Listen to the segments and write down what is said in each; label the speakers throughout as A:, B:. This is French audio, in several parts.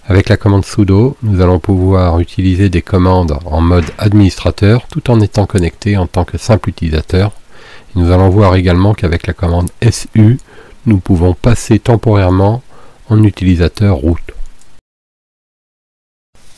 A: Avec la commande sudo, nous allons pouvoir utiliser des commandes en mode administrateur tout en étant connecté en tant que simple utilisateur. Et nous allons voir également qu'avec la commande su, nous pouvons passer temporairement en utilisateur root.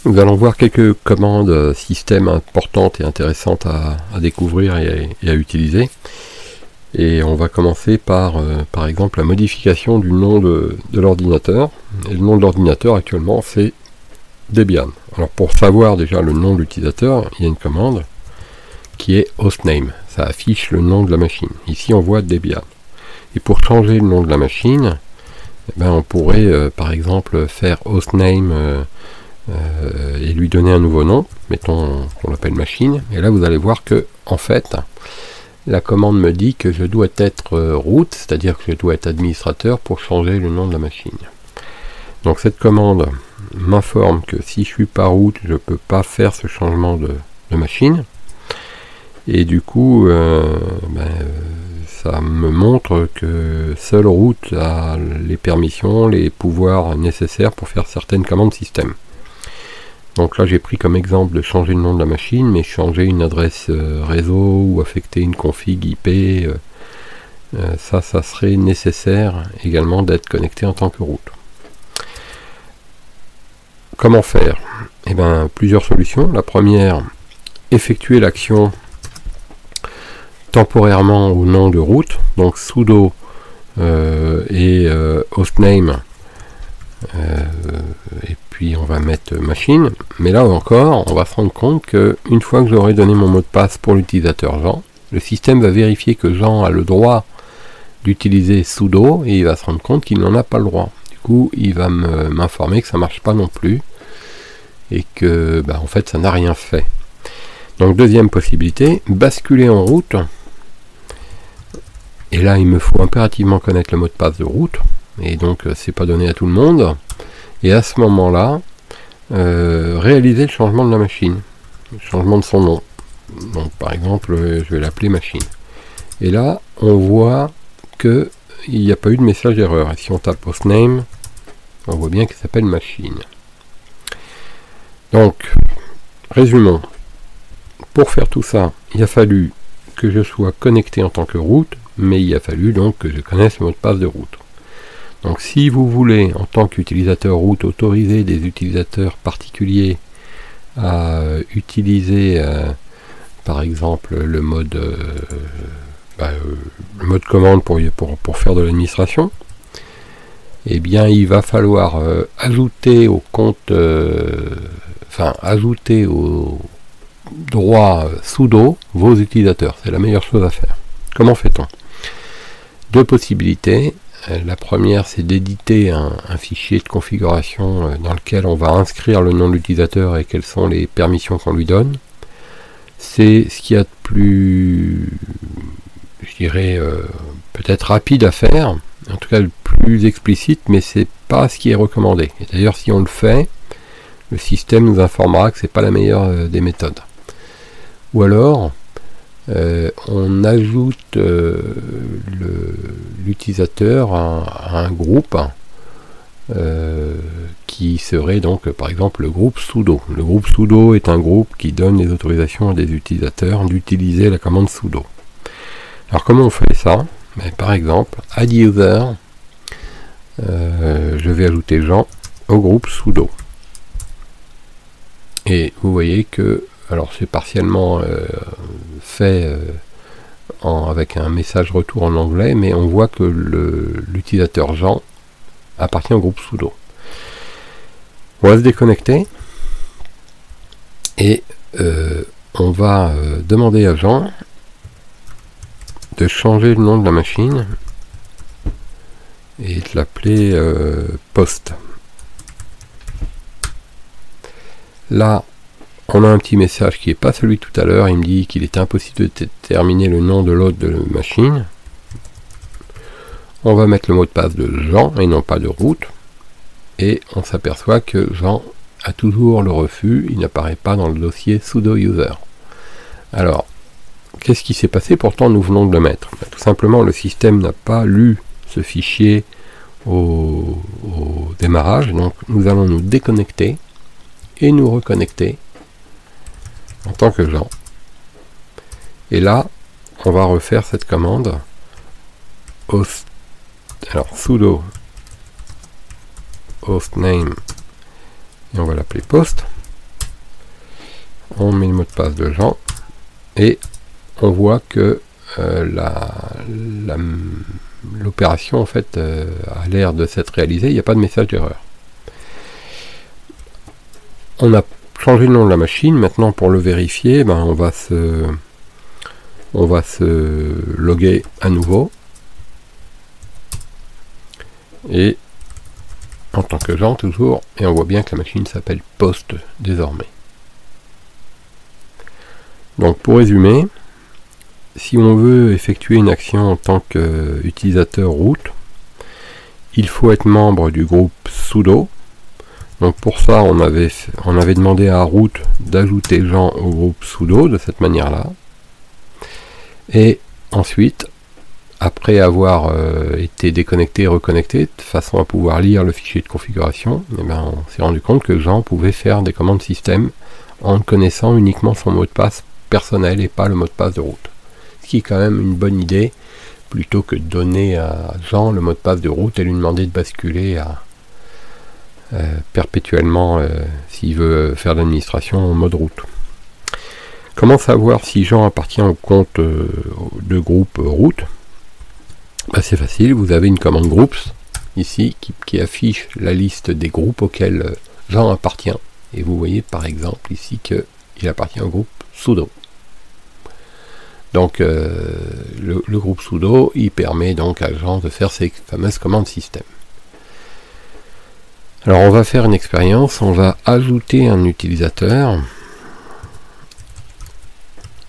A: Nous allons voir quelques commandes système importantes et intéressantes à découvrir et à utiliser. Et on va commencer par exemple la modification du nom de l'ordinateur. Et le nom de l'ordinateur actuellement c'est Debian. Alors pour savoir déjà le nom de l'utilisateur, il y a une commande qui est hostname. Ça affiche le nom de la machine. Ici on voit Debian. Et pour changer le nom de la machine, on pourrait par exemple faire hostname et lui donner un nouveau nom. Mettons qu'on l'appelle machine. Et là vous allez voir que en fait la commande me dit que je dois être root, c'est-à-dire que je dois être administrateur pour changer le nom de la machine. Donc cette commande m'informe que si je suis pas root, je ne peux pas faire ce changement de machine. Et du coup, ça me montre que seul root a les permissions, les pouvoirs nécessaires pour faire certaines commandes système. Donc là j'ai pris comme exemple de changer le nom de la machine, mais changer une adresse réseau ou affecter une config IP, ça serait nécessaire également d'être connecté en tant que root. Comment faire? Plusieurs solutions. La première, effectuer l'action temporairement au nom de root, donc sudo et hostname. Et puis on va mettre machine, mais là encore on va se rendre compte que une fois que j'aurai donné mon mot de passe pour l'utilisateur Jean, le système va vérifier que Jean a le droit d'utiliser sudo et il va se rendre compte qu'il n'en a pas le droit. Du coup il va m'informer que ça marche pas non plus et que en fait ça n'a rien fait. Donc deuxième possibilité, basculer en route, et là il me faut impérativement connaître le mot de passe de route, et donc c'est pas donné à tout le monde. Et à ce moment-là, réaliser le changement de la machine, le changement de son nom. Donc par exemple, je vais l'appeler machine. Et là, on voit que il n'y a pas eu de message d'erreur. Et si on tape hostname, on voit bien qu'il s'appelle machine. Donc, résumons. Pour faire tout ça, il a fallu que je sois connecté en tant que root, mais il a fallu donc que je connaisse le mot de passe de root. Donc si vous voulez, en tant qu'utilisateur root, autoriser des utilisateurs particuliers à utiliser par exemple le mode commande pour faire de l'administration, eh bien il va falloir ajouter au compte, ajouter au droit sudo vos utilisateurs. C'est la meilleure chose à faire. Comment fait-on? Deux possibilités. La première, c'est d'éditer un fichier de configuration dans lequel on va inscrire le nom de l'utilisateur et quelles sont les permissions qu'on lui donne. C'est ce qu'il y a de plus, je dirais, peut-être rapide à faire, en tout cas le plus explicite, mais c'est pas ce qui est recommandé. Et d'ailleurs, si on le fait, le système nous informera que c'est pas la meilleure des méthodes. Ou alors, on ajoute l'utilisateur à un groupe qui serait donc par exemple le groupe sudo. Le groupe sudo est un groupe qui donne les autorisations à des utilisateurs d'utiliser la commande sudo. Alors comment on fait ça? Par exemple, add user, je vais ajouter Jean au groupe sudo. Et vous voyez que alors c'est partiellement fait avec un message retour en anglais, mais on voit que l'utilisateur Jean appartient au groupe sudo. On va se déconnecter et on va demander à Jean de changer le nom de la machine et de l'appeler post. Là on a un petit message qui n'est pas celui de tout à l'heure. Il me dit qu'il est impossible de déterminer le nom de l'autre de la machine. On va mettre le mot de passe de Jean et non pas de root. Et on s'aperçoit que Jean a toujours le refus. Il n'apparaît pas dans le dossier sudo user. Alors, qu'est-ce qui s'est passé? Pourtant, nous venons de le mettre. Tout simplement, le système n'a pas lu ce fichier au démarrage. Donc nous allons nous déconnecter et nous reconnecter en tant que Jean. Et là, on va refaire cette commande host, alors sudo hostname, et on va l'appeler post. On met le mot de passe de Jean et on voit que l'opération en fait a l'air de s'être réalisée. Il n'y a pas de message d'erreur. On a changé le nom de la machine. Maintenant, pour le vérifier, on va se loguer à nouveau et en tant que Jean toujours, et on voit bien que la machine s'appelle Post désormais. Donc pour résumer, si on veut effectuer une action en tant qu'utilisateur root, il faut être membre du groupe sudo. Donc pour ça, on avait demandé à root d'ajouter Jean au groupe sudo de cette manière-là. Et ensuite, après avoir été déconnecté et reconnecté, de façon à pouvoir lire le fichier de configuration, on s'est rendu compte que Jean pouvait faire des commandes système en connaissant uniquement son mot de passe personnel et pas le mot de passe de root. Ce qui est quand même une bonne idée, plutôt que de donner à Jean le mot de passe de root et lui demander de basculer à perpétuellement s'il veut faire l'administration en mode root. Comment savoir si Jean appartient au compte de groupe root? C'est facile, vous avez une commande groups ici qui affiche la liste des groupes auxquels Jean appartient. Et vous voyez par exemple ici qu'il appartient au groupe sudo. Donc le groupe sudo, il permet donc à Jean de faire ces fameuses commandes système. Alors on va faire une expérience, on va ajouter un utilisateur.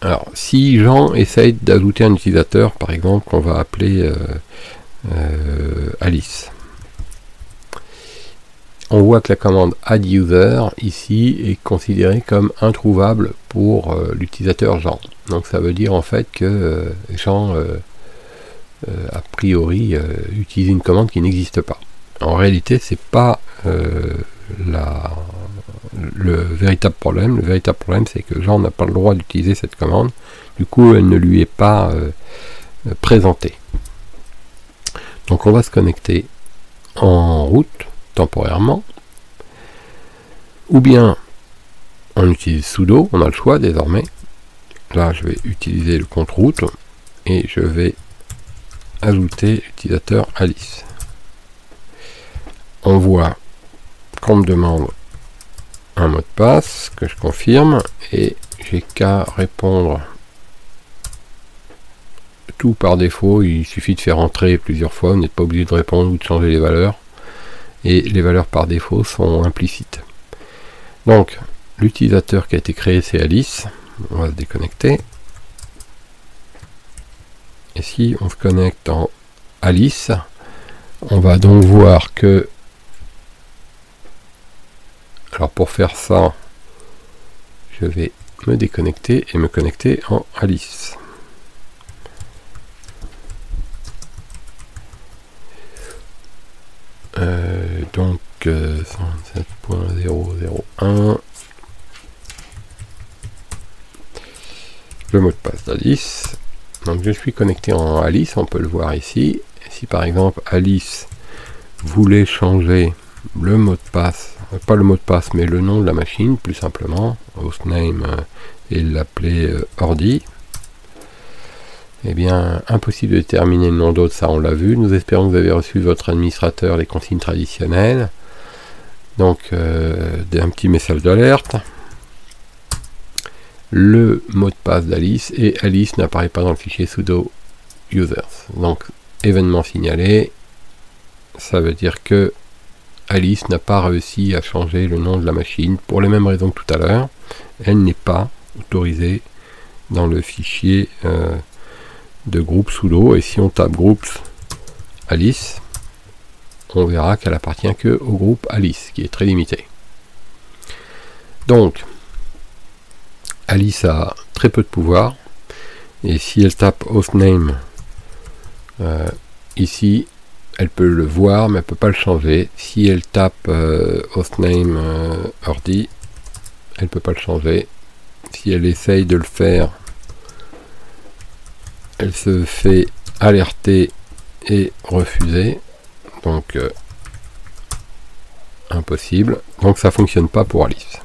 A: Alors si Jean essaye d'ajouter un utilisateur, par exemple, qu'on va appeler Alice. On voit que la commande add user ici est considérée comme introuvable pour l'utilisateur Jean. Donc ça veut dire en fait que Jean a priori utilise une commande qui n'existe pas. En réalité, c'est pas le véritable problème. Le véritable problème, c'est que Jean n'a pas le droit d'utiliser cette commande. Du coup, elle ne lui est pas présentée. Donc on va se connecter en route temporairement, ou bien on utilise sudo, on a le choix désormais. Là je vais utiliser le compte route et je vais ajouter l'utilisateur Alice. On voit qu'on me demande un mot de passe que je confirme et j'ai qu'à répondre tout par défaut. Il suffit de faire entrer plusieurs fois, vous n'êtes pas obligé de répondre ou de changer les valeurs. Et les valeurs par défaut sont implicites. Donc, l'utilisateur qui a été créé, c'est Alice. On va se déconnecter. Et si on se connecte en Alice, on va donc voir que... Alors pour faire ça, je vais me déconnecter et me connecter en Alice. Donc 127.001, le mot de passe d'Alice. Donc je suis connecté en Alice, on peut le voir ici. Et si par exemple Alice voulait changer le mot de passe, pas le mot de passe mais le nom de la machine, plus simplement, hostname, et l'appeler ordi, eh bien, impossible de déterminer le nom d'autre, ça on l'a vu. Nous espérons que vous avez reçu de votre administrateur les consignes traditionnelles. Donc, un petit message d'alerte. Le mot de passe d'Alice, et Alice n'apparaît pas dans le fichier sudo users. Donc, événement signalé, ça veut dire que Alice n'a pas réussi à changer le nom de la machine, pour les mêmes raisons que tout à l'heure. Elle n'est pas autorisée dans le fichier de groupe sudo, et si on tape groups Alice, on verra qu'elle appartient que au groupe Alice, qui est très limité. Donc, Alice a très peu de pouvoir, et si elle tape hostname ici, elle peut le voir mais elle peut pas le changer. Si elle tape hostname ordi, elle peut pas le changer. Si elle essaye de le faire, elle se fait alerter et refuser. Donc impossible. Donc ça fonctionne pas pour Alice.